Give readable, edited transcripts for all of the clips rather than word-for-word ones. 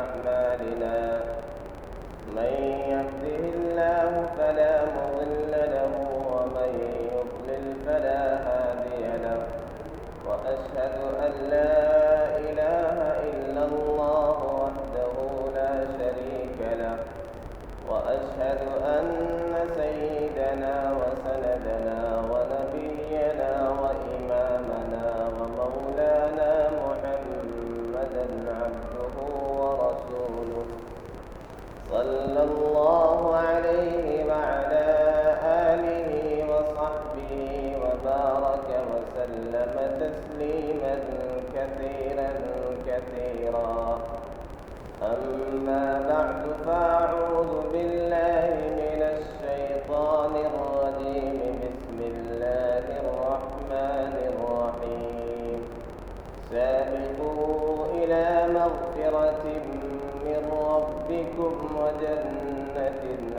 أعمالنا من يهده الله فلا مضل له ومن يضلل فلا هادي له وأشهد أن لا إله إلا الله وحده لا شريك له وأشهد أن سيدنا وسندنا ونبينا وإمامنا ومولانا محمدا عبده ورسوله صلى الله عليه وعلى آله وصحبه وبارك وسلم تسليما كثيرا كثيرا. أما بعد فأعوذ بالله من الشيطان الرجيم. بسم الله الرحمن الرحيم. سابقوا إلى مغفرة من ربكم وجنة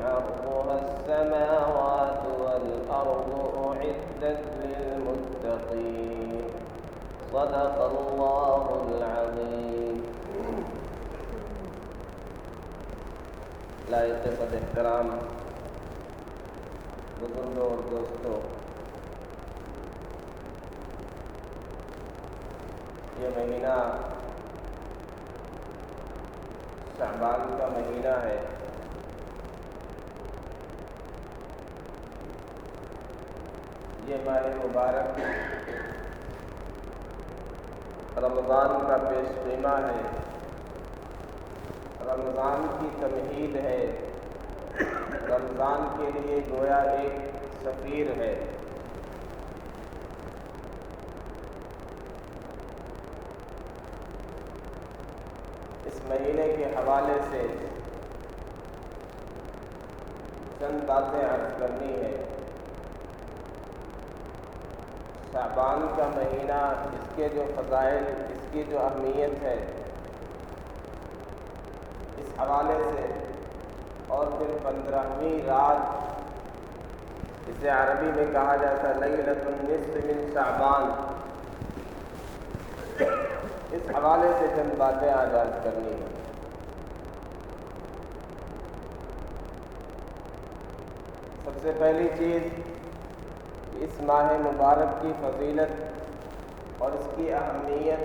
عرضها السماوات والأرض أعدت للمتقين. صدق الله العظيم. لائق قد احترام بزرگوں اور دوستوں، یہ مہینہ شعبان کا مہینہ ہے۔ یہ ماہ مبارک رمضان کا پیش خیمہ ہے، رمضان کی تمہید ہے، رمضان کے لیے گویا ایک سفیر ہے۔ اس مہینے کے حوالے سے چند باتیں عرض کرنی ہے۔ شعبان کا مہینہ، اس کے جو فضائل، اس کی جو اہمیت ہے، اس حوالے سے، اور پھر 15ویں رات، اسے عربی میں کہا جاتا ہے لیلۃ النصف من شعبان، اس حوالے سے چند باتیں آج عرض کرنی ہیں۔ سب سے پہلی چیز، اس ماہ مبارک کی فضیلت اور اس کی اہمیت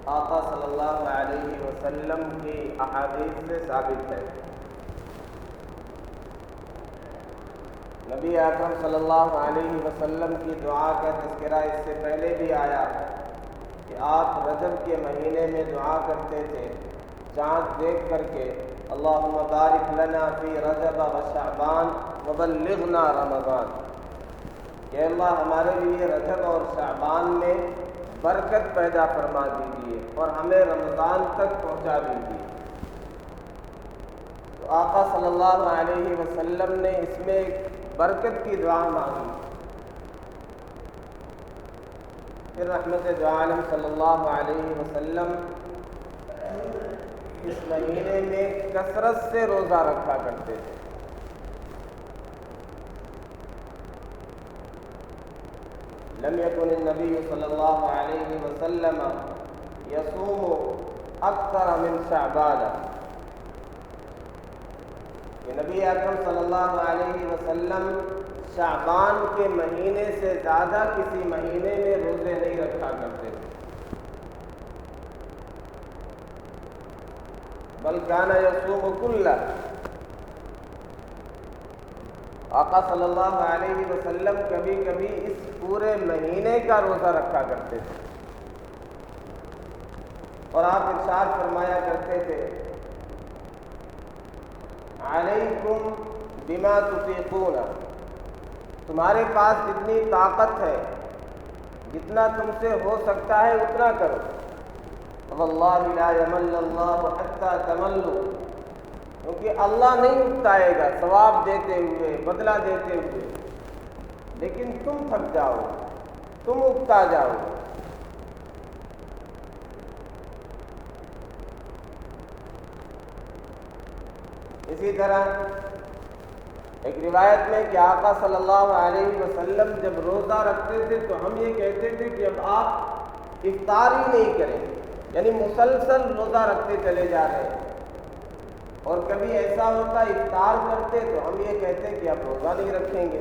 آقا صلی اللہ علیہ وسلم کی احادیث سے ثابت ہے۔ نبی اکرم صلی اللہ علیہ وسلم کی دعا کا تذکرہ اس سے پہلے بھی آیا کہ آپ رجب کے مہینے میں دعا کرتے تھے، چاند دیکھ کر کے، اللہم بارک لنا فی رجب و شعبان وبلغنا رمضان، کہ اللہ ہمارے لیے رجب اور شعبان میں برکت پیدا فرما دیجیے اور ہمیں رمضان تک پہنچا دیجیے۔ تو آقا صلی اللہ علیہ وسلم نے اس میں ایک برکت کی دعا مانگی۔ پھر رحمت دو عالم صلی اللہ علیہ وسلم اس مہینے میں کثرت سے روزہ رکھا کرتے تھے۔ لم يكن النبي صلی اللہ علیہ وسلم يصوم اکثر من شعبان، کہ نبی اکرم صلی اللہ علیہ وسلم شعبان کے مہینے سے زیادہ کسی مہینے میں روزے نہیں رکھا کرتے تھے، بل کان یصوم کلہ، آقا صلی اللہ علیہ وسلم کبھی کبھی اس پورے مہینے کا روزہ رکھا کرتے تھے، اور آپ ارشاد فرمایا کرتے تھے علیکم بما تطیقون، تمہارے پاس جتنی طاقت ہے، جتنا تم سے ہو سکتا ہے اتنا کرو، واللہ لا یمل اللہ حتی تملوا، کیونکہ اللہ نہیں اکتائے گا ثواب دیتے ہوئے، بدلہ دیتے ہوئے، لیکن تم تھک جاؤ، تم اکتا جاؤ۔ اسی طرح ایک روایت میں کہ آقا صلی اللہ علیہ وسلم جب روزہ رکھتے تھے تو ہم یہ کہتے تھے کہ اب آپ افطار ہی نہیں کریں، یعنی مسلسل روزہ رکھتے چلے جا رہے ہیں، اور کبھی ایسا ہوتا افطار کرتے تو ہم یہ کہتے کہ اب روزہ نہیں رکھیں گے۔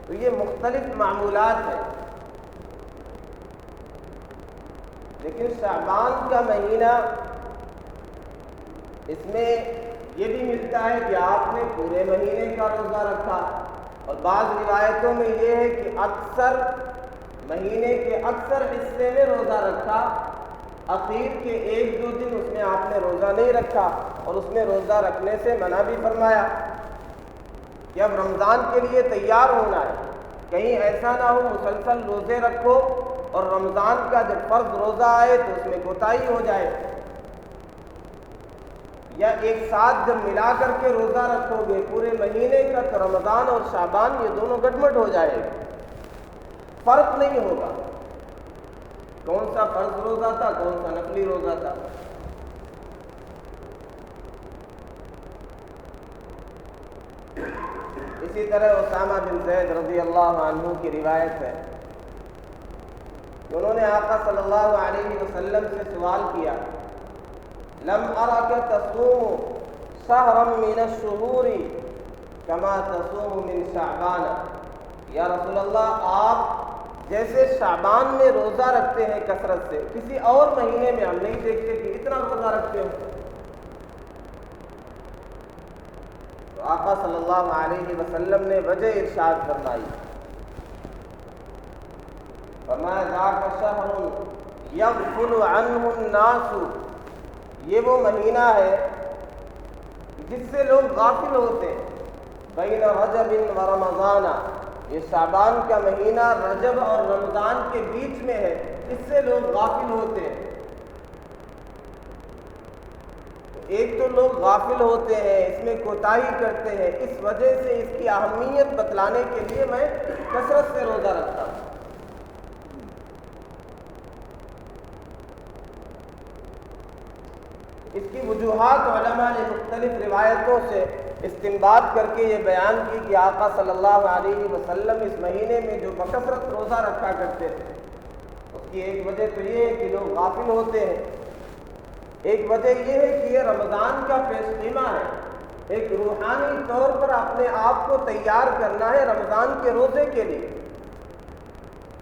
تو یہ مختلف معمولات ہیں۔ لیکن شعبان کا مہینہ، اس میں یہ بھی ملتا ہے کہ آپ نے پورے مہینے کا روزہ رکھا، اور بعض روایتوں میں یہ ہے کہ اکثر مہینے کے اکثر حصے میں روزہ رکھا، اخیر کے 1-2 دن اس میں آپ نے روزہ نہیں رکھا، اور اس میں روزہ رکھنے سے منع بھی فرمایا کہ اب رمضان کے لیے تیار ہونا ہے، کہیں ایسا نہ ہو مسلسل روزے رکھو اور رمضان کا جب فرض روزہ آئے تو اس میں کوتاہی ہو جائے، یا ایک ساتھ جب ملا کر کے روزہ رکھو گے پورے مہینے کا تو رمضان اور شعبان یہ دونوں گڑبڑ ہو جائے گا، فرق نہیں ہوگا کون سا فرض روزہ تھا کون سا نفلی روزہ تھا۔ اسی طرح اسامہ بن زید رضی اللہ عنہ کی روایت ہے کہ انہوں نے آقا صلی اللہ علیہ وسلم سے سوال کیا، لم ارک تصوم شہرا من الشہور کما تصوم من شعبان، یا رسول اللہ آپ جیسے شعبان میں روزہ رکھتے ہیں کثرت سے، کسی اور مہینے میں ہم نہیں دیکھتے کہ اتنا روزہ رکھتے ہو۔ تو آقا صلی اللہ علیہ وسلم نے وجہ ارشاد فرمائی، فرمایا ذاک شہر یغفل عنہ الناس، یہ وہ مہینہ ہے جس سے لوگ غافل ہوتے ہیں، بین رجب و رمضان، یہ شعبان کا مہینہ رجب اور رمضان کے بیچ میں ہے، اس سے لوگ غافل ہوتے ہیں۔ ایک تو لوگ غافل ہوتے ہیں، اس میں کوتاہی کرتے ہیں، اس وجہ سے اس کی اہمیت بتلانے کے لیے میں کثرت سے روزہ رکھتا ہوں۔ اس کی وجوہات علماء نے مختلف روایتوں سے استنباط کر کے یہ بیان کی کہ آقا صلی اللہ علیہ وسلم اس مہینے میں جو بکثرت روزہ رکھا کرتے تھے، اس کی ایک وجہ تو یہ ہے کہ لوگ غافل ہوتے ہیں، ایک وجہ یہ ہے کہ یہ رمضان کا پیش خیمہ ہے، ایک روحانی طور پر اپنے آپ کو تیار کرنا ہے رمضان کے روزے کے لیے،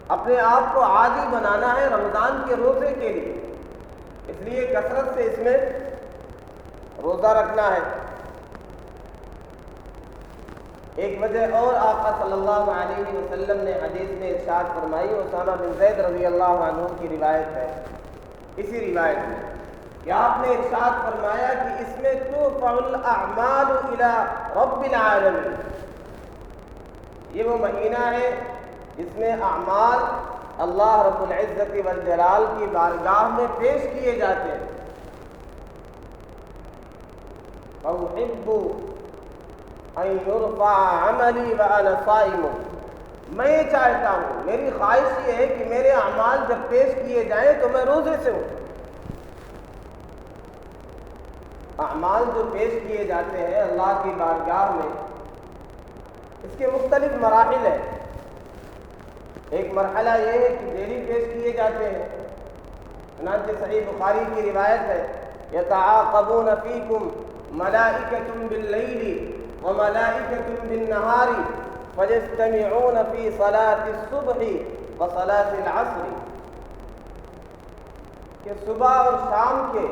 اپنے آپ کو عادی بنانا ہے رمضان کے روزے کے لیے، اس لیے کثرت سے اس میں روزہ رکھنا ہے۔ ایک وجہ اور آقا صلی اللہ علیہ وسلم نے حدیث میں ارشاد فرمائی، اسامہ بن زید رضی اللہ عنہ کی روایت ہے، اسی روایت میں کہ آپ نے ارشاد فرمایا کہ اس میں ترفع الاعمال الی رب العالمین، یہ وہ مہینہ ہے جس میں اعمال اللہ رب العزت والجلال کی بارگاہ میں پیش کیے جاتے ہیں۔ فأحب ان يرفع عملی وانا صائم، میں یہ چاہتا ہوں، میری خواہش یہ ہے کہ میرے اعمال جب پیش کیے جائیں تو میں روزے سے ہوں۔ اعمال جو پیش کیے جاتے ہیں اللہ کی بارگاہ میں، اس کے مختلف مراحل ہیں۔ ایک مرحلہ یہ ہے کہ دہلی پیش کیے جاتے ہیں، چنانچہ صحیح بخاری کی روایت ہے، یتعاقبون فیکم ملائکۃ باللیل وملائکۃ بالنہار فیجتمعون فی صلاۃ الصبح وصلاۃ العصر، کہ صبح اور شام کے،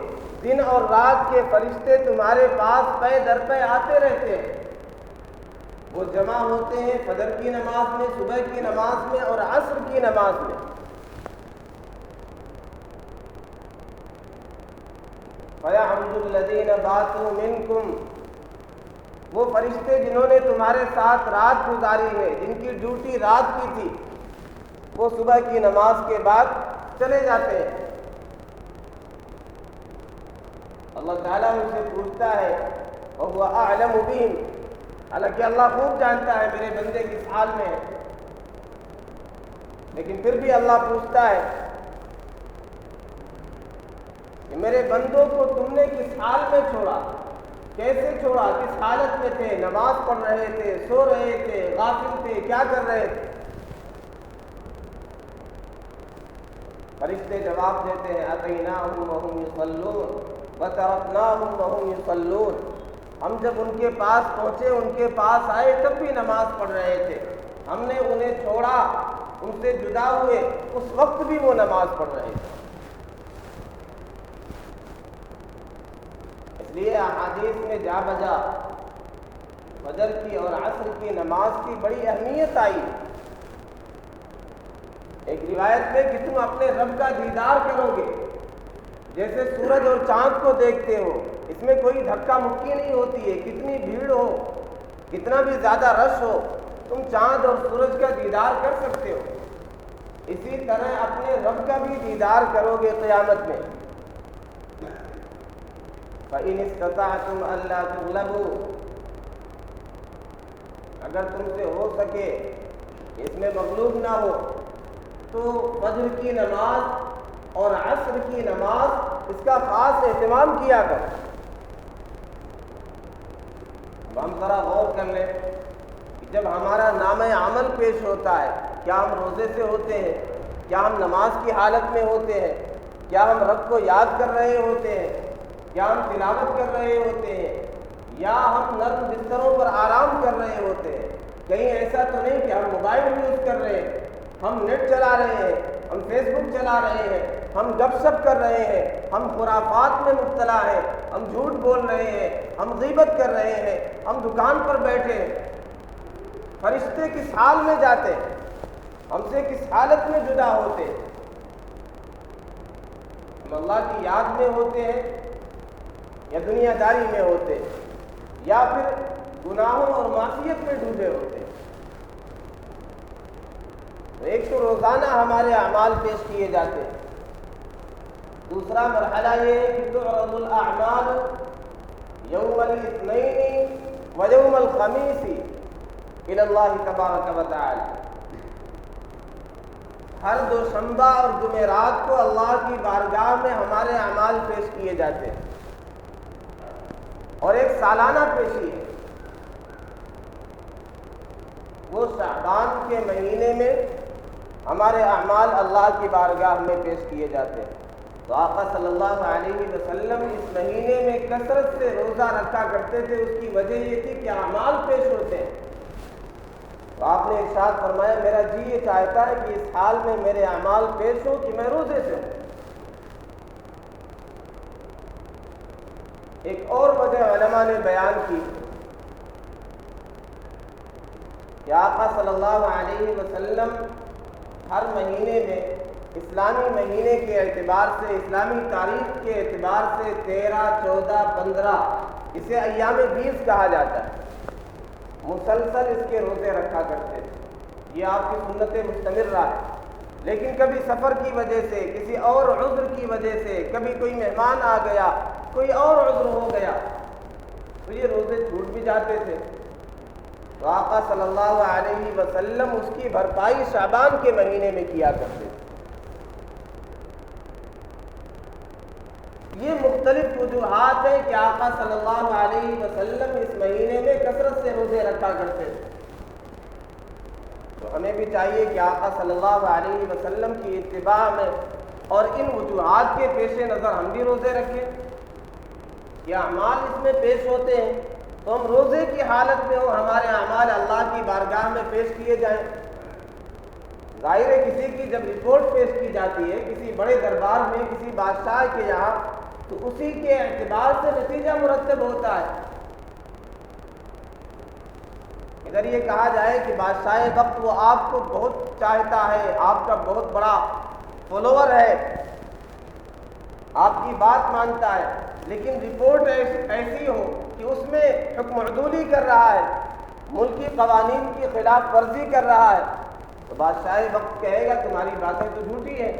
دن اور رات کے فرشتے تمہارے پاس پے در پے آتے رہتے ہیں، وہ جمع ہوتے ہیں فجر کی نماز میں، صبح کی نماز میں اور عصر کی نماز میں۔ فَيَعْبُدُ الَّذِينَ بَاتُوا مِنْكُمْ، وہ فرشتے جنہوں نے تمہارے ساتھ رات گزاری ہے، جن کی ڈیوٹی رات کی تھی، وہ صبح کی نماز کے بعد چلے جاتے ہیں۔ اللہ تعالیٰ ان سے پوچھتا ہے وَهُوَ أَعْلَمُ بِهِمْ، حالانکہ اللہ خوب جانتا ہے میرے بندے کس حال میں ہے، لیکن پھر بھی اللہ پوچھتا ہے کہ میرے بندوں کو تم نے کس حال میں چھوڑا، کیسے چھوڑا، کس حالت میں تھے، نماز پڑھ رہے تھے، سو رہے تھے، غافل تھے، کیا کر رہے تھے؟ فرشتے جواب دیتے ہیں اتیناہم وہم یصلون وَتَرَكْنَاهُمْ وَهُمْ يُصَلُّونَ، ہم جب ان کے پاس پہنچے، ان کے پاس آئے، تب بھی نماز پڑھ رہے تھے۔ ہم نے انہیں چھوڑا، ان سے جدا ہوئے، اس وقت بھی وہ نماز پڑھ رہے تھے۔ اس لیے احادیث میں جا بجا فجر کی اور عصر کی نماز کی بڑی اہمیت آئی۔ ایک روایت میں کہ تم اپنے رب کا دیدار کرو گے جیسے سورج اور چاند کو دیکھتے ہو، اس میں کوئی دھکا مکی نہیں ہوتی ہے، کتنی بھیڑ ہو، کتنا بھی زیادہ رش ہو، تم چاند اور سورج کا دیدار کر سکتے ہو۔ اسی طرح اپنے رب کا بھی دیدار کرو گے قیامت میں۔ فَإِنِ اسْتَطَعْتُمْ أَلَّا تُغْلَبُوا، اگر تم سے ہو سکے اس میں مغلوب نہ ہو تو فجر کی نماز اور عصر کی نماز اس کا خاص اہتمام کیا کر۔ اب ہم ذرا غور کر لیں کہ جب ہمارا نامہ عمل پیش ہوتا ہے، کیا ہم روزے سے ہوتے ہیں؟ کیا ہم نماز کی حالت میں ہوتے ہیں؟ کیا ہم رب کو یاد کر رہے ہوتے ہیں؟ کیا ہم تلاوت کر رہے ہوتے ہیں؟ یا ہم نرم بستروں پر آرام کر رہے ہوتے ہیں؟ کہیں ایسا تو نہیں کہ ہم موبائل یوز کر رہے ہیں، ہم نیٹ چلا رہے ہیں، ہم فیس بک چلا رہے ہیں، ہم گپ شپ کر رہے ہیں، ہم خرافات میں مبتلا ہیں، ہم جھوٹ بول رہے ہیں، ہم غیبت کر رہے ہیں، ہم دکان پر بیٹھے ہیں؟ فرشتے کس حال میں جاتے ہیں؟ ہم سے کس حالت میں جدا ہوتے ہیں؟ ہم اللہ کی یاد میں ہوتے ہیں یا دنیا داری میں ہوتے ہیں، یا پھر گناہوں اور معصیت میں ڈوبے ہوتے ہیں؟ تو ایک تو روزانہ ہمارے اعمال پیش کیے جاتے ہیں، دوسرا مرحلہ یہ ہے کہ تعرض الاعمال یوم الاثنین و یوم الخمیس الی اللہ تبارک و تعالی، ہر دوشنبہ اور جمعرات کو اللہ کی بارگاہ میں ہمارے اعمال پیش کیے جاتے ہیں، اور ایک سالانہ پیشی ہے، وہ شعبان کے مہینے میں ہمارے اعمال اللہ کی بارگاہ میں پیش کیے جاتے ہیں۔ تو آقا صلی اللہ علیہ وسلم اس مہینے میں کثرت سے روزہ رکھا کرتے تھے، اس کی وجہ یہ تھی کہ اعمال پیش ہوتے ہیں۔ تو آپ نے ارشاد فرمایا میرا جی یہ چاہتا ہے کہ اس حال میں میرے اعمال پیش ہوں کہ میں روزے سے ہوں۔ ایک اور وجہ علماء نے بیان کی کہ آقا صلی اللہ علیہ وسلم ہر مہینے میں اسلامی مہینے کے اعتبار سے، اسلامی تاریخ کے اعتبار سے 13، 14، 15 اسے ایام 20 کہا جاتا ہے، مسلسل اس کے روزے رکھا کرتے تھے۔ یہ آپ کی سنت مستمرہ ہے، لیکن کبھی سفر کی وجہ سے، کسی اور عذر کی وجہ سے، کبھی کوئی مہمان آ گیا، کوئی اور عذر ہو گیا تو یہ روزے چھوٹ بھی جاتے تھے۔ تو آقا صلی اللہ علیہ وسلم اس کی بھرپائی شعبان کے مہینے میں کیا کرتے تھے۔ یہ مختلف وجوہات ہیں کہ آقا صلی اللہ علیہ وسلم اس مہینے میں کثرت سے روزے رکھا کرتے تھے۔ تو ہمیں بھی چاہیے کہ آقا صلی اللہ علیہ وسلم کی اتباع میں اور ان وجوہات کے پیش نظر ہم بھی روزے رکھیں۔ یہ اعمال اس میں پیش ہوتے ہیں تو ہم روزے کی حالت میں ہوں، ہمارے اعمال اللہ کی بارگاہ میں پیش کیے جائیں۔ ظاہر ہے کسی کی جب رپورٹ پیش کی جاتی ہے کسی بڑے دربار میں، کسی بادشاہ کے یہاں، تو اسی کے اعتبار سے نتیجہ مرتب ہوتا ہے۔ اگر یہ کہا جائے کہ بادشاہ وقت وہ آپ کو بہت چاہتا ہے، آپ کا بہت بڑا فالوور ہے، آپ کی بات مانتا ہے، لیکن رپورٹ ایسی ہو کہ اس میں حکم عدولی کر رہا ہے، ملکی قوانین کی خلاف ورزی کر رہا ہے، تو بادشاہ وقت کہے گا تمہاری باتیں تو جھوٹی ہیں،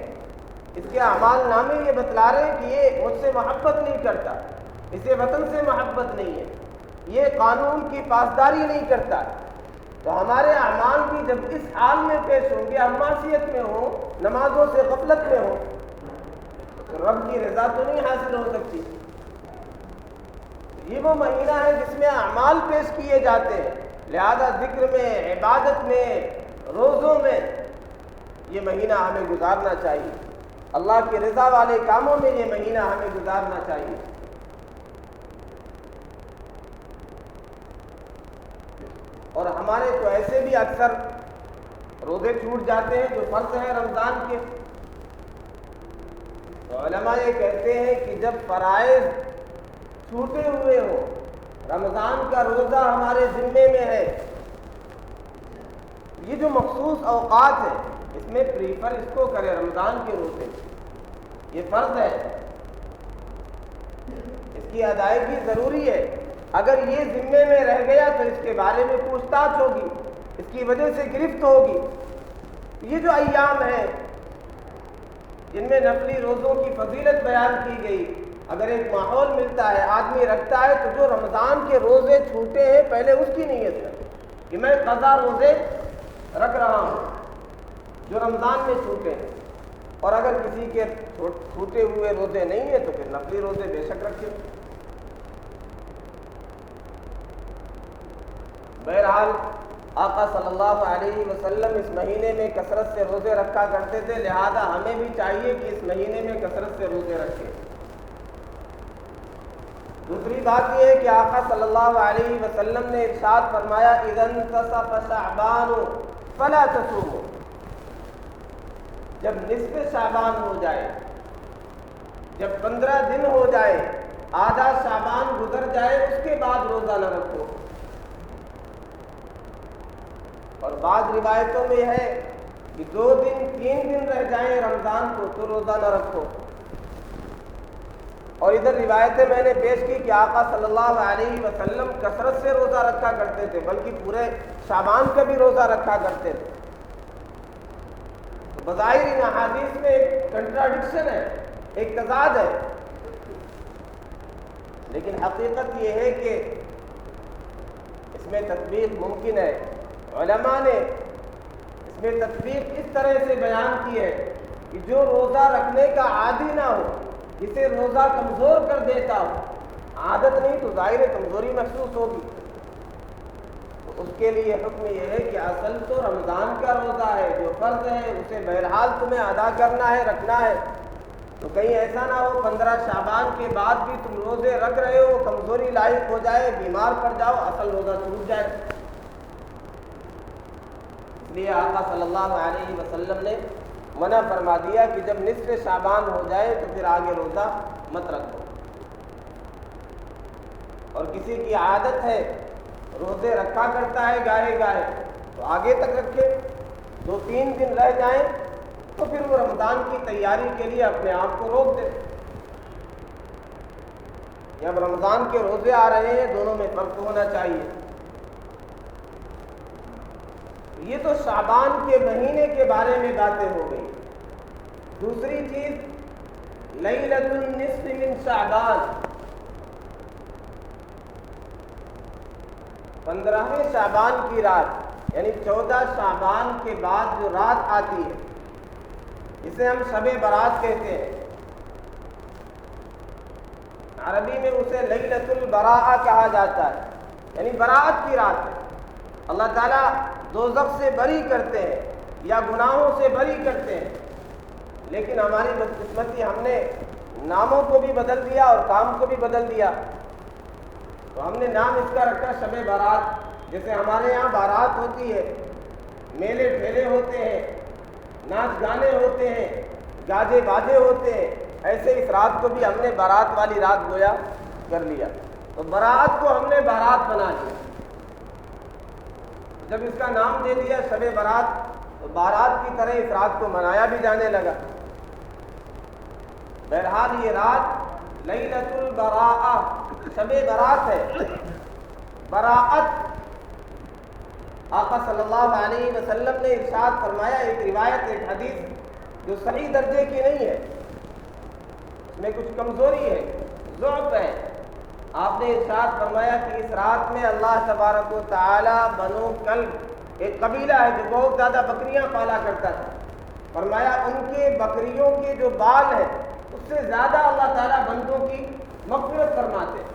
اس کے اعمال نامے یہ بتلا رہے ہیں کہ یہ مجھ سے محبت نہیں کرتا، اسے وطن سے محبت نہیں ہے، یہ قانون کی پاسداری نہیں کرتا۔ تو ہمارے اعمال بھی جب اس حال میں پیش ہوں گے، ہم معصیت میں ہوں، نمازوں سے غفلت میں ہوں، تو رب کی رضا تو نہیں حاصل ہو سکتی۔ یہ وہ مہینہ ہے جس میں اعمال پیش کیے جاتے ہیں، لہذا ذکر میں، عبادت میں، روزوں میں یہ مہینہ ہمیں گزارنا چاہیے، اللہ کی رضا والے کاموں میں یہ مہینہ ہمیں گزارنا چاہیے۔ اور ہمارے تو ایسے بھی اکثر روزے چھوٹ جاتے ہیں جو فرض ہیں رمضان کے. تو علماء یہ کہتے ہیں کہ جب فرائض چھوٹے ہوئے ہوں، رمضان کا روزہ ہمارے ذمے میں ہے، یہ جو مخصوص اوقات ہیں اس میں پریفر اس کو کرے رمضان کے روزے، یہ فرض ہے، اس کی ادائیگی ضروری ہے. اگر یہ ذمے میں رہ گیا تو اس کے بارے میں پوچھ تاچھ ہوگی، اس کی وجہ سے گرفت ہوگی. یہ جو ایام ہیں جن میں نفلی روزوں کی فضیلت بیان کی گئی، اگر ایک ماحول ملتا ہے، آدمی رکھتا ہے، تو جو رمضان کے روزے چھوٹے ہیں پہلے اس کی نیت ہے کہ میں قضا روزے رکھ رہا ہوں جو رمضان میں چھوٹے ہیں. اور اگر کسی کے چھوٹے ہوئے روزے نہیں ہیں تو پھر نفلی روزے بے شک رکھے. بہرحال آقا صلی اللہ علیہ وسلم اس مہینے میں کثرت سے روزے رکھا کرتے تھے، لہذا ہمیں بھی چاہیے کہ اس مہینے میں کثرت سے روزے رکھیں. دوسری بات یہ ہے کہ آقا صلی اللہ علیہ وسلم نے ارشاد فرمایا اذا انتصف شعبان فلا تصوموا، جب نصف شعبان ہو جائے، جب 15 دن ہو جائے، آدھا شعبان گزر جائے، اس کے بعد روزہ نہ رکھو. اور بعض روایتوں میں ہے کہ 2 دن 3 دن رہ جائیں رمضان کو تو روزہ نہ رکھو. اور ادھر روایتیں میں نے پیش کی کہ آقا صلی اللہ علیہ وسلم کثرت سے روزہ رکھا کرتے تھے، بلکہ پورے شعبان کا بھی روزہ رکھا کرتے تھے. تو بظاہر ان احادیث میں ایک کنٹراڈکشن ہے، ایک تضاد ہے، لیکن حقیقت یہ ہے کہ اس میں تطبیق ممکن ہے. علماء نے اس میں تطبیق اس طرح سے بیان کی ہے کہ جو روزہ رکھنے کا عادی نہ ہو، جسے روزہ کمزور کر دیتا ہو، عادت نہیں تو ظاہر کمزوری محسوس ہوگی، تو اس کے لیے حکم یہ ہے کہ اصل تو رمضان کا روزہ ہے جو فرض ہے، اسے بہرحال تمہیں ادا کرنا ہے، رکھنا ہے. تو کہیں ایسا نہ ہو 15 شعبان کے بعد بھی تم روزے رکھ رہے ہو، کمزوری لاحق ہو جائے، بیمار پڑ جاؤ، اصل روزہ چھوٹ جائے. اس لیے آقا صلی اللہ علیہ وسلم نے منع فرما دیا کہ جب نصف شعبان ہو جائے تو پھر آگے روزہ مت رکھو. اور کسی کی عادت ہے روزے رکھا کرتا ہے گاہے گاہے تو آگے تک رکھے، 2-3 دن رہ جائیں تو پھر وہ رمضان کی تیاری کے لیے اپنے آپ کو روک دے. جب رمضان کے روزے آ رہے ہیں دونوں میں فرق ہونا چاہیے. یہ تو شعبان کے مہینے کے بارے میں باتیں ہو گئی. دوسری چیز لیلۃ النصف من شعبان، 15ویں شعبان کی رات، یعنی 14 شعبان کے بعد جو رات آتی ہے اسے ہم شب برات کہتے ہیں. عربی میں اسے لیلۃ البراءہ کہا جاتا ہے، یعنی براءت کی رات ہے. اللہ تعالیٰ دوزخ سے بری کرتے ہیں یا گناہوں سے بری کرتے ہیں، لیکن ہماری بدقسمتی ہم نے ناموں کو بھی بدل دیا اور کام کو بھی بدل دیا. تو ہم نے نام اس کا رکھا شب بارات. جیسے ہمارے یہاں بارات ہوتی ہے، میلے ٹھیلے ہوتے ہیں، ناچ گانے ہوتے ہیں، گاجے باجے ہوتے ہیں، ایسے اس رات کو بھی ہم نے بارات والی رات گویا کر لیا. تو برات کو ہم نے بارات بنا لیا. جب اس کا نام دے دیا شب برات تو بارات کی طرح اس رات کو منایا بھی جانے لگا. بہرحال یہ رات لیلۃ البراءہ شب برات ہے. براءت آقا صلی اللہ علیہ وسلم نے ارشاد فرمایا، ایک روایت، ایک حدیث جو صحیح درجے کی نہیں ہے، اس میں کچھ کمزوری ہے، ضعف ہے. آپ نے ارشاد فرمایا کہ اس رات میں اللہ تبارک و تعالی بنو کلب ایک قبیلہ ہے جو بہت زیادہ بکریاں پالا کرتا تھا، فرمایا ان کے بکریوں کے جو بال ہیں اس سے زیادہ اللہ تعالیٰ بندوں کی مغفرت فرماتے ہیں.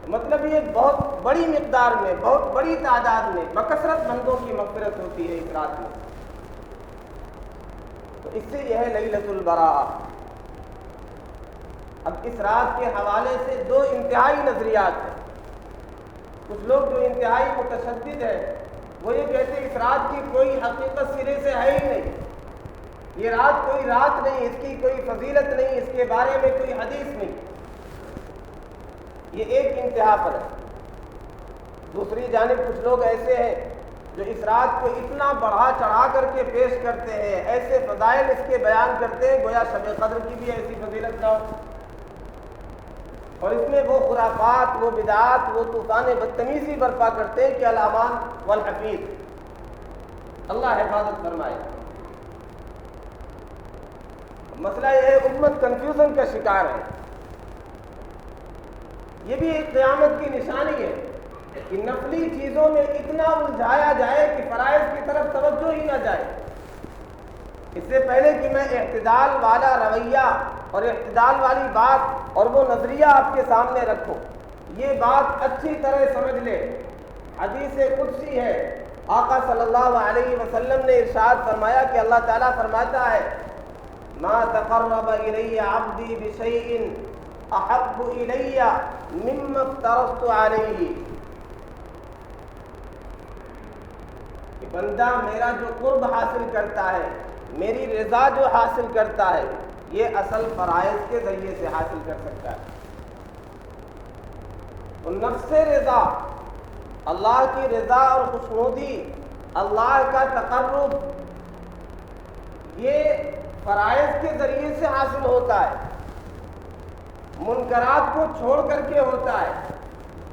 مطلب یہ بہت بڑی مقدار میں، بہت بڑی تعداد میں بکثرت بندوں کی مغفرت ہوتی ہے اس رات میں. تو اس سے یہ ہے لیلۃ البراءہ. اب اس رات کے حوالے سے 2 انتہائی نظریات ہیں. کچھ لوگ جو انتہائی متشدد ہے وہ یہ کہتے ہیں اس رات کی کوئی حقیقت سرے سے ہے ہی نہیں، یہ رات کوئی رات نہیں، اس کی کوئی فضیلت نہیں، اس کے بارے میں کوئی حدیث نہیں۔ یہ ایک انتہا پر ہے۔ دوسری جانب کچھ لوگ ایسے ہیں جو اس رات کو اتنا بڑھا چڑھا کر کے پیش کرتے ہیں، ایسے فضائل اس کے بیان کرتے ہیں گویا شب قدر کی بھی ایسی فضیلت نہ ہو، اور اس میں وہ خرافات، وہ بدعات، وہ طوفان بدتمیزی برپا کرتے ہیں کہ الامان والحفیظ، اللہ حفاظت فرمائے۔ مسئلہ یہ ہے امت کنفیوژن کا شکار ہے۔ یہ بھی ایک قیامت کی نشانی ہے کہ نفلی چیزوں میں اتنا الجھایا جائے کہ فرائض کی طرف توجہ ہی نہ جائے۔ اس سے پہلے کہ میں اعتدال والا رویہ اور اعتدال والی بات اور وہ نظریہ آپ کے سامنے رکھوں، یہ بات اچھی طرح سمجھ لے۔ حدیث قدسی ہے، آقا صلی اللہ علیہ وسلم نے ارشاد فرمایا کہ اللہ تعالیٰ فرماتا ہے ما تقرب الی عبدی بشیء احب الی مما افترضت علیہ، کہ بندہ میرا جو قرب حاصل کرتا ہے، میری رضا جو حاصل کرتا ہے، یہ اصل فرائض کے ذریعے سے حاصل کر سکتا ہے۔ تو نفس رضا، اللہ کی رضا اور خوشنودی، اللہ کا تقرب، یہ فرائض کے ذریعے سے حاصل ہوتا ہے، منکرات کو چھوڑ کر کے ہوتا ہے۔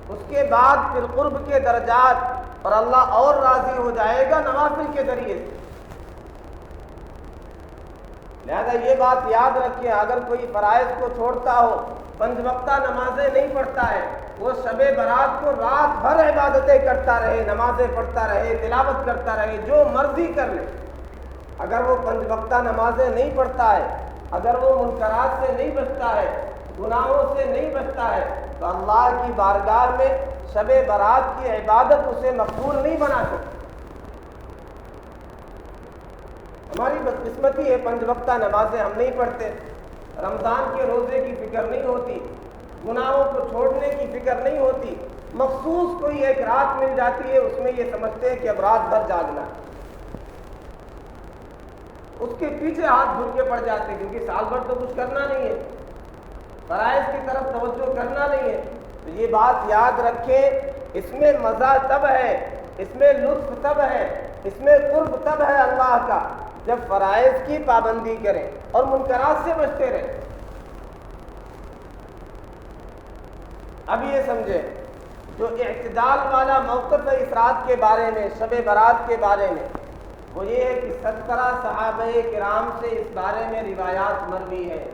اس کے بعد پھر قرب کے درجات اور اللہ اور راضی ہو جائے گا نوافل کے ذریعے سے۔ لہذا یہ بات یاد رکھیں، اگر کوئی فرائض کو چھوڑتا ہو، 5 وقتہ نمازیں نہیں پڑھتا ہے، وہ شب برات کو رات بھر عبادتیں کرتا رہے، نمازیں پڑھتا رہے، تلاوت کرتا رہے، جو مرضی کر لے، اگر وہ 5 وقتہ نمازیں نہیں پڑھتا ہے، اگر وہ منکرات سے نہیں بچتا ہے، گناہوں سے نہیں بچتا ہے، تو اللہ کی بارگاہ میں شب برات کی عبادت اسے مقبول نہیں بنا سکتی۔ ہماری بدقسمتی ہے، 5 وقتہ نمازیں ہم نہیں پڑھتے، رمضان کے روزے کی فکر نہیں ہوتی، گناہوں کو چھوڑنے کی فکر نہیں ہوتی، مخصوص کوئی ایک رات مل جاتی ہے، اس میں یہ سمجھتے ہیں کہ اب رات بھر جاگنا ہے، اس کے پیچھے ہاتھ دھل کے پڑ جاتے ہیں، کیونکہ سال بھر تو کچھ کرنا نہیں ہے، فرائض کی طرف توجہ کرنا نہیں ہے۔ تو یہ بات یاد رکھیں، اس میں مزہ تب ہے، اس میں لطف تب ہے، اس میں قرب تب ہے اللہ کا جب فرائض کی پابندی کریں اور منکرات سے بچتے رہیں۔ اب یہ سمجھیں، جو اعتدال والا موقف ہے اس رات کے بارے میں، شب برات کے بارے میں، وہ یہ ہے کہ 17 صحابہ کرام سے اس بارے میں روایات مروی ہیں۔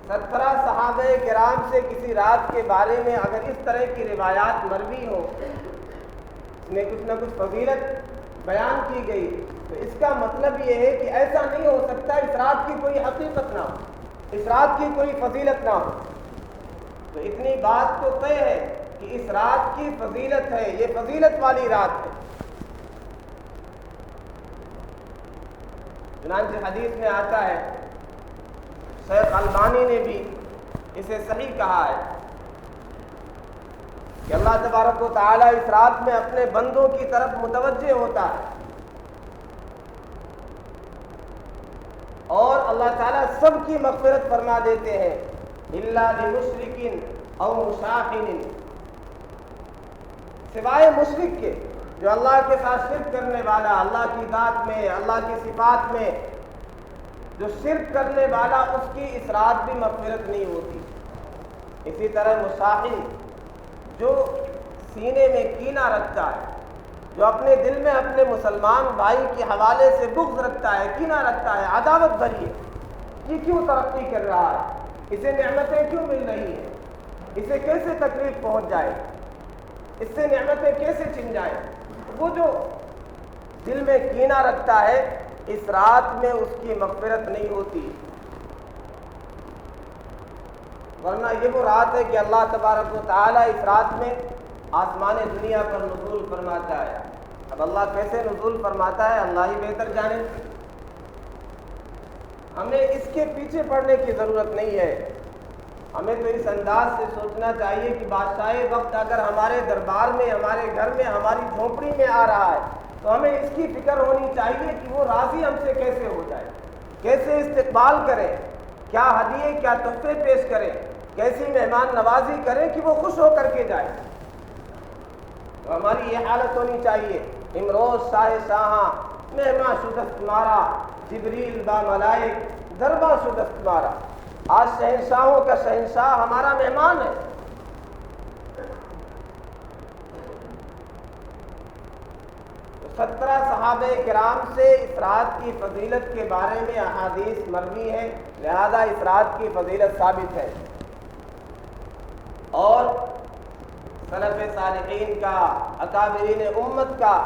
17 صحابہ کرام سے کسی رات کے بارے میں اگر اس طرح کی روایات مروی ہو، اس میں کچھ نہ کچھ فضیلت بیان کی گئی، تو اس کا مطلب یہ ہے کہ ایسا نہیں ہو سکتا اس رات کی کوئی حقیقت نہ ہو، اس رات کی کوئی فضیلت نہ ہو۔ تو اتنی بات تو طے ہے کہ اس رات کی فضیلت ہے، یہ فضیلت والی رات ہے۔ چنانچہ حدیث میں آتا ہے، شیخ البانی نے بھی اسے صحیح کہا ہے کہ اللہ تبارک و تعالیٰ اس رات میں اپنے بندوں کی طرف متوجہ ہوتا ہے، اور اللہ تعالیٰ سب کی مغفرت فرما دیتے ہیں، الا لمشرک او مشاحن، سوائے مشرک کے، جو اللہ کے ساتھ شرک کرنے والا، اللہ کی ذات میں، اللہ کی صفات میں جو شرک کرنے والا، اس کی اس رات بھی مغفرت نہیں ہوتی۔ اسی طرح مشاحن، جو سینے میں کینہ رکھتا ہے، جو اپنے دل میں اپنے مسلمان بھائی کے حوالے سے بغض رکھتا ہے، کینہ رکھتا ہے، عداوت بھری ہے، یہ کیوں ترقی کر رہا ہے، اسے نعمتیں کیوں مل رہی ہیں، اسے کیسے تکلیف پہنچ جائے، اس سے نعمتیں کیسے چھن جائیں، وہ جو دل میں کینہ رکھتا ہے، اس رات میں اس کی مغفرت نہیں ہوتی۔ ورنہ یہ وہ رات ہے کہ اللہ تبارک و تعالیٰ اس رات میں آسمان دنیا پر نزول فرماتا ہے۔ اب اللہ کیسے نزول فرماتا ہے اللہ ہی بہتر جانے، ہمیں اس کے پیچھے پڑنے کی ضرورت نہیں ہے۔ ہمیں تو اس انداز سے سوچنا چاہیے کہ بادشاہ وقت اگر ہمارے دربار میں، ہمارے گھر میں، ہماری جھونپڑی میں آ رہا ہے تو ہمیں اس کی فکر ہونی چاہیے کہ وہ راضی ہم سے کیسے ہو جائے، کیسے استقبال کریں، کیا ہدیے، کیا تحفے پیش کریں، کیسی مہمان نوازی کریں کہ وہ خوش ہو کر کے جائے۔ تو ہماری یہ حالت ہونی چاہیے، امروز شاہ شاہاں مہماں شدست مارا، جبریل با ملائک درباں شدست مارا۔ آج شہنشاہوں کا شہنشاہ ہمارا مہمان ہے۔ تو 17 صحابہ کرام سے اس رات کی فضیلت کے بارے میں احادیث مروی ہے، لہذا اس رات کی فضیلت ثابت ہے، اور سلف صالحین کا، اکابرین امت کا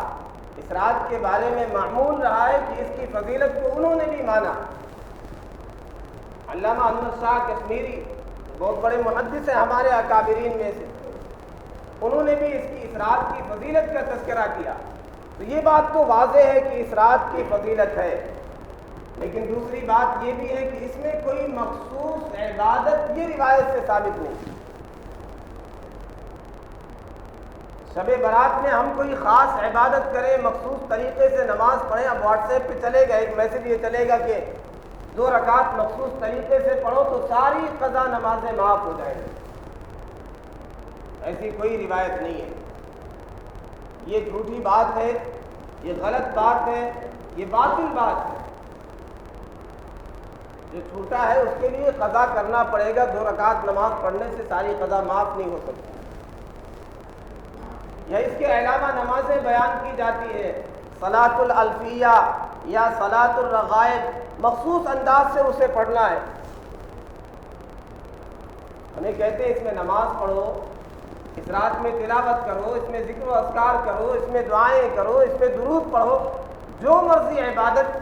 اس رات کے بارے میں معمول رہا ہے کہ اس کی فضیلت کو انہوں نے بھی مانا۔ علامہ احمد شاہ کشمیری بہت بڑے محدث ہیں ہمارے اکابرین میں سے، انہوں نے بھی اس رات کی فضیلت کا تذکرہ کیا۔ تو یہ بات تو واضح ہے کہ اس رات کی فضیلت ہے، لیکن دوسری بات یہ بھی ہے کہ اس میں کوئی مخصوص عبادت یہ روایت سے ثابت نہیں۔ شب برات میں ہم کوئی خاص عبادت کریں، مخصوص طریقے سے نماز پڑھیں۔ اب واٹس ایپ پہ چلے گا ایک میسج یہ چلے گا کہ 2 رکعت مخصوص طریقے سے پڑھو تو ساری قضا نمازیں معاف ہو جائیں گی، ایسی کوئی روایت نہیں ہے۔ یہ جھوٹی بات ہے، یہ غلط بات ہے، یہ باطل بات ہے۔ جو چھوٹا ہے اس کے لیے قضا کرنا پڑے گا، 2 رکعت نماز پڑھنے سے ساری قضا معاف نہیں ہو سکتی۔ یا اس کے علاوہ نمازیں بیان کی جاتی ہے، صلاۃ الالفیہ یا صلاۃ الرغائب، مخصوص انداز سے اسے پڑھنا ہے۔ ہمیں کہتے ہیں اس میں نماز پڑھو، اس رات میں تلاوت کرو، اس میں ذکر و اذکار کرو، اس میں دعائیں کرو، اس میں درود پڑھو، جو مرضی عبادت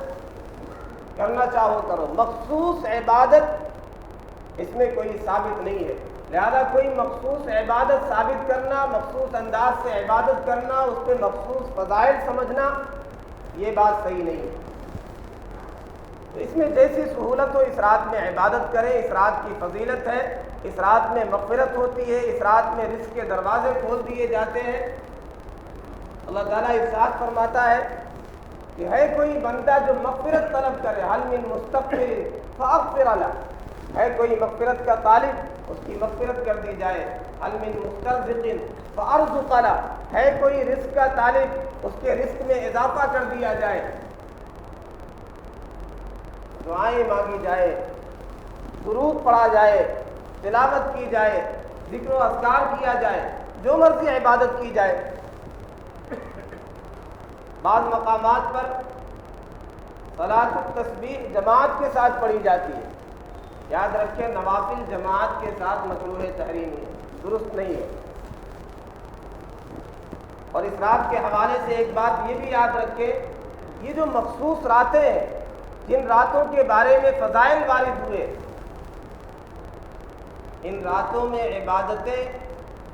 کرنا چاہو کرو، مخصوص عبادت اس میں کوئی ثابت نہیں ہے۔ لہذا کوئی مخصوص عبادت ثابت کرنا، مخصوص انداز سے عبادت کرنا، اس پہ مخصوص فضائل سمجھنا، یہ بات صحیح نہیں ہے۔ تو اس میں جیسی سہولت ہو اس رات میں عبادت کریں، اس رات کی فضیلت ہے، اس رات میں مغفرت ہوتی ہے، اس رات میں رزق کے دروازے کھول دیے جاتے ہیں۔ اللہ تعالیٰ ارشاد فرماتا ہے کہ ہے کوئی بندہ جو مغفرت طلب کرے، حل من مستغفر فاغفر لہ، ہے کوئی مغفرت کا طالب اس کی مغفرت کر دی جائے، حل من مسترزق فارزق لہ، ہے کوئی رزق کا طالب اس کے رزق میں اضافہ کر دیا جائے، دعائیں مانگی جائے، درود پڑھا جائے، تلاوت کی جائے، ذکر و اذکار کیا جائے، جو مرضی عبادت کی جائے۔ بعض مقامات پر صلاۃ التسبیح جماعت کے ساتھ پڑھی جاتی ہے، یاد رکھیں نوافل جماعت کے ساتھ مکروہ تحریمی ہے، درست نہیں ہے۔ اور اس رات کے حوالے سے ایک بات یہ بھی یاد رکھیں، یہ جو مخصوص راتیں ہیں، جن راتوں کے بارے میں فضائل وارد ہوئے، ان راتوں میں عبادتیں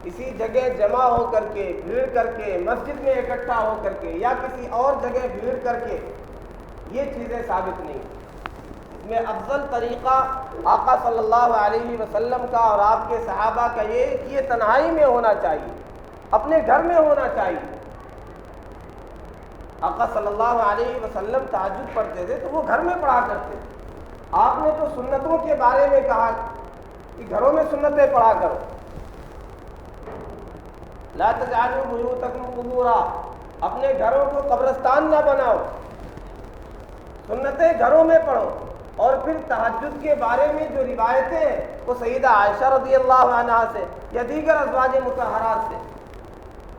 کسی جگہ جمع ہو کر کے، بھیڑ کر کے، مسجد میں اکٹھا ہو کر کے یا کسی اور جگہ بھیڑ کر کے، یہ چیزیں ثابت نہیں۔ اس میں افضل طریقہ آقا صلی اللہ علیہ وسلم کا اور آپ کے صحابہ کا یہ کہ یہ تنہائی میں ہونا چاہیے، اپنے گھر میں ہونا چاہیے۔ آقا صلی اللہ علیہ وسلم تہجد پڑھتے تھے تو وہ گھر میں پڑھا کرتے تھے۔ آپ نے تو سنتوں کے بارے میں کہا کہ گھروں میں سنتیں پڑھا کرو، لا تجعلوا بیوتکم قبورا، اپنے گھروں کو قبرستان نہ بناؤ، سنتیں گھروں میں پڑھو۔ اور پھر تہجد کے بارے میں جو روایتیں ہیں وہ سیدہ عائشہ رضی اللہ عنہا سے یا دیگر ازواج مطہرات سے،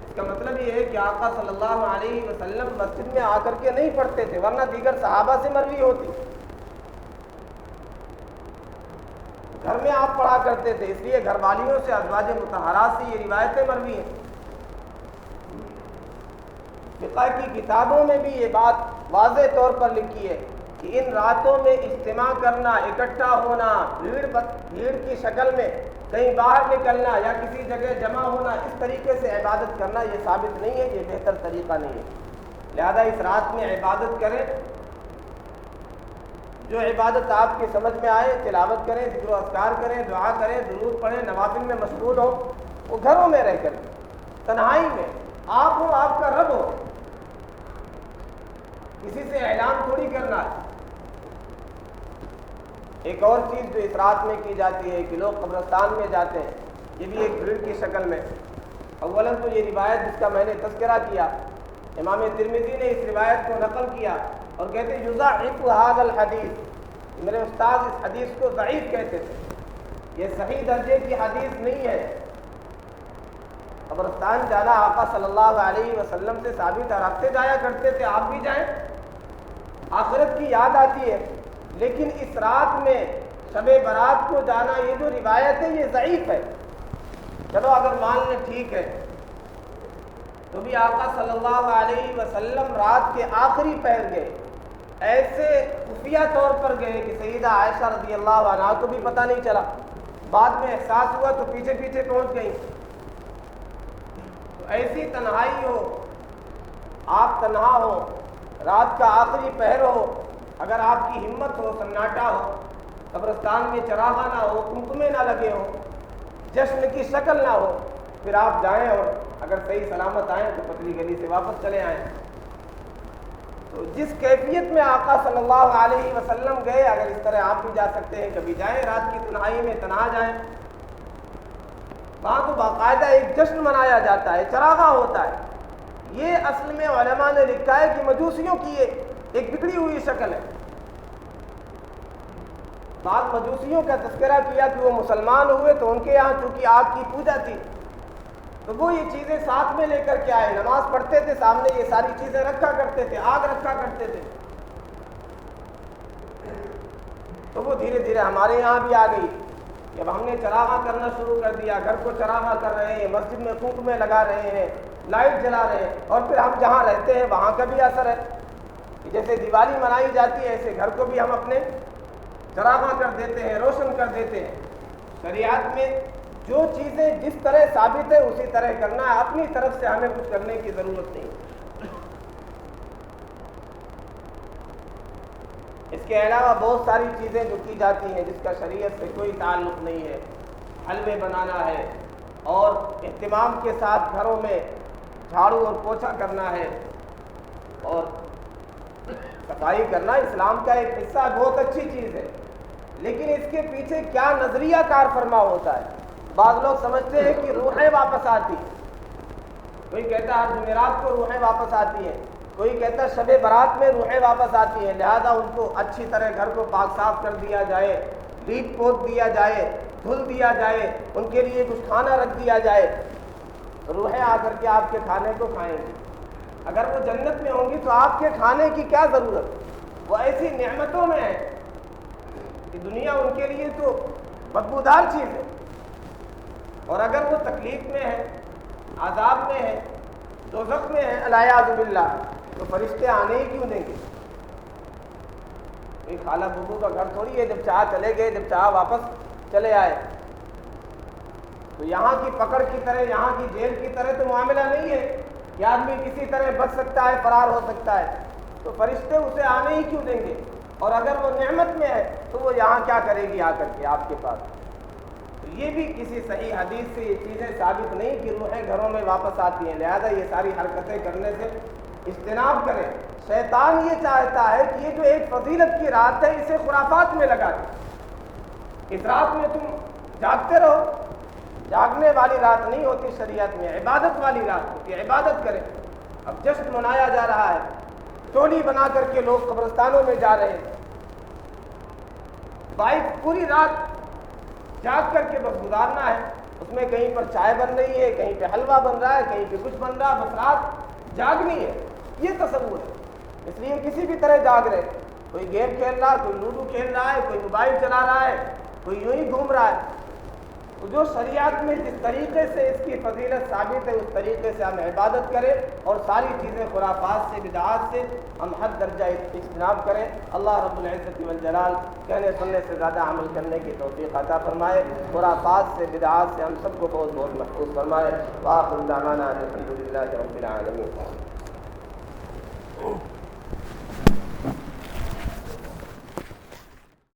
اس کا مطلب یہ ہے کہ آقا صلی اللہ علیہ وسلم مسجد میں آ کر کے نہیں پڑھتے تھے، ورنہ دیگر صحابہ سے مروی ہوتی، گھر میں آپ پڑھا کرتے تھے، اس لیے گھر والیوں سے، ازواج مطہرات سے یہ روایتیں مروی ہیں۔ فقہ کی کتابوں میں بھی یہ بات واضح طور پر لکھی ہے کہ ان راتوں میں اجتماع کرنا، اکٹھا ہونا، بھیڑ کی شکل میں کہیں باہر نکلنا یا کسی جگہ جمع ہونا، اس طریقے سے عبادت کرنا یہ ثابت نہیں ہے، یہ بہتر طریقہ نہیں ہے۔ لہذا اس رات میں عبادت کریں، جو عبادت آپ کی سمجھ میں آئے تلاوت کریں، ذکر و اذکار کریں، دعا کریں، درود پڑھیں، نوافل میں مشغول ہوں، وہ گھروں میں رہ کر تنہائی میں آپ ہو، آپ کا رب ہو، کسی سے اعلان تھوڑی کرنا ہے۔ ایک اور چیز جو اس رات میں کی جاتی ہے کہ لوگ قبرستان میں جاتے ہیں، یہ بھی ایک بھیڑ کی شکل میں۔ اولاً تو یہ روایت جس کا میں نے تذکرہ کیا، امام ترمذی نے اس روایت کو نقل کیا اور کہتے ہیں یضعف ھذا الحدیث، میرے استاد اس حدیث کو ضعیف کہتے تھے، یہ صحیح درجے کی حدیث نہیں ہے۔ قبرستان جانا آقا صلی اللہ علیہ وسلم سے ثابت ہے، رکھتے جایا کرتے تھے، آپ بھی جائیں، آخرت کی یاد آتی ہے۔ لیکن اس رات میں شب برات کو جانا، یہ جو روایت ہے یہ ضعیف ہے۔ چلو اگر مان لیں ٹھیک ہے، تو بھی آقا صلی اللہ علیہ وسلم رات کے آخری پہر گئے، ایسے خفیہ طور پر گئے کہ سیدہ عائشہ رضی اللہ عنہا کو بھی پتہ نہیں چلا، بعد میں احساس ہوا تو پیچھے پیچھے پہنچ گئیں۔ تو ایسی تنہائی ہو، آپ تنہا ہو، رات کا آخری پہر ہو، اگر آپ کی ہمت ہو، سناٹا ہو، قبرستان میں چراغاں نہ ہو، قمقمے نہ لگے ہوں، جشن کی شکل نہ ہو، پھر آپ جائیں اور اگر صحیح سلامت آئیں تو پتلی گلی سے واپس چلے آئیں۔ تو جس کیفیت میں آقا صلی اللہ علیہ وسلم گئے، اگر اس طرح آپ بھی جا سکتے ہیں، کبھی جائیں، رات کی تنہائی میں تنہا جائیں۔ وہاں تو باقاعدہ ایک جشن منایا جاتا ہے، چراغاں ہوتا ہے۔ یہ اصل میں علماء نے لکھا ہے کہ مجوسیوں کی یہ ایک بگڑی ہوئی شکل ہے۔ بعض مجوسیوں کا تذکرہ کیا کہ وہ مسلمان ہوئے تو ان کے یہاں چونکہ آگ کی پوجا تھی، تو وہ یہ چیزیں ساتھ میں لے کر کے آئے، نماز پڑھتے تھے، سامنے یہ ساری چیزیں رکھا کرتے تھے، آگ رکھا کرتے تھے۔ تو وہ دھیرے دھیرے ہمارے یہاں بھی آ گئی۔ جب ہم نے چراغاں کرنا شروع کر دیا، گھر کو چراغاں کر رہے ہیں، مسجد میں قمقمے لگا رہے ہیں، لائٹ جلا رہے ہیں، اور پھر ہم جہاں رہتے ہیں وہاں کا بھی اثر ہے۔ جیسے دیوالی منائی جاتی ہے، ایسے گھر کو بھی ہم اپنے چراغاں کر دیتے ہیں، روشن کر دیتے ہیں۔ شریعت میں جو چیزیں جس طرح ثابت ہے اسی طرح کرنا ہے، اپنی طرف سے ہمیں کچھ کرنے کی ضرورت نہیں۔ اس کے علاوہ بہت ساری چیزیں جو کی جاتی ہیں جس کا شریعت سے کوئی تعلق نہیں ہے، حلوے بنانا ہے، اور اہتمام کے ساتھ گھروں میں جھاڑو اور پوچھا کرنا ہے، اور صفائی کرنا اسلام کا ایک حصہ ہے، بہت اچھی چیز ہے۔ لیکن اس کے پیچھے کیا نظریہ کار فرما ہوتا ہے؟ بعض لوگ سمجھتے ہیں کہ روحیں واپس آتی، کوئی کہتا ہے جمعرات کو روحیں واپس آتی ہیں، کوئی کہتا ہے شب برات میں روحیں واپس آتی ہیں، لہذا ان کو اچھی طرح گھر کو پاک صاف کر دیا جائے، لیپ پوت دیا جائے، دھل دیا جائے، ان کے لیے کچھ کھانا رکھ دیا جائے، روحیں آ کر کے آپ کے کھانے کو کھائیں گی۔ اگر وہ جنت میں ہوں گی تو آپ کے کھانے کی کیا ضرورت؟ وہ ایسی نعمتوں میں ہے کہ دنیا ان کے لیے تو بدبودار چیز ہے، اور اگر وہ تکلیف میں ہے، عذاب میں ہے، دوزخ میں ہے العیاذ باللہ، تو فرشتے آنے ہی کیوں دیں گے؟ کوئی خالہ ببو کا گھر تھوڑی ہے، جب چاہ چلے گئے، جب چاہ واپس چلے آئے۔ تو یہاں کی پکڑ کی طرح، یہاں کی جیل کی طرح تو معاملہ نہیں ہے کہ آدمی کسی طرح بچ سکتا ہے، فرار ہو سکتا ہے، تو فرشتے اسے آنے ہی کیوں دیں گے؟ اور اگر وہ نعمت میں ہے تو وہ یہاں کیا کرے گی آ کر کے آپ کے پاس؟ تو یہ بھی کسی صحیح حدیث سے یہ چیزیں ثابت نہیں کہ روحیں گھروں میں واپس آتی ہیں، لہذا یہ ساری حرکتیں کرنے سے اجتناب کریں۔ شیطان یہ چاہتا ہے کہ یہ جو ایک فضیلت کی رات ہے اسے خرافات میں لگا دیں، اس رات میں تم جاگتے رہو۔ جاگنے والی رات نہیں ہوتی شریعت میں، عبادت والی رات ہوتی ہے، عبادت کریں۔ اب جشن منایا جا رہا ہے، ٹولی بنا کر کے لوگ قبرستانوں میں جا رہے ہیں، بائک پوری رات جاگ کر کے بس گزارنا ہے، اس میں کہیں پر چائے بن رہی ہے، کہیں پہ حلوہ بن رہا ہے، کہیں پہ کچھ بن رہا ہے، بس رات جاگنی ہے، یہ تصور ہے۔ اس لیے کسی بھی طرح جاگ رہے، کوئی گیم کھیل رہا ہے، کوئی لوڈو کھیل رہا ہے، کوئی موبائل چلا رہا ہے، کوئی یوں ہی گھوم رہا ہے۔ تو جو شریعت میں جس طریقے سے اس کی فضیلت ثابت ہے اس طریقے سے ہم عبادت کریں، اور ساری چیزیں خرافات سے، بدعات سے ہم حد درجہ اجتناب کریں۔ اللہ رب العزت والجلال کہنے سننے سے زیادہ عمل کرنے کی توفیق عطا فرمائے، خرافات سے، بدعات سے ہم سب کو بہت بہت محفوظ فرمائے۔ وآخر دعوانا الحمد للہ رب العالمین۔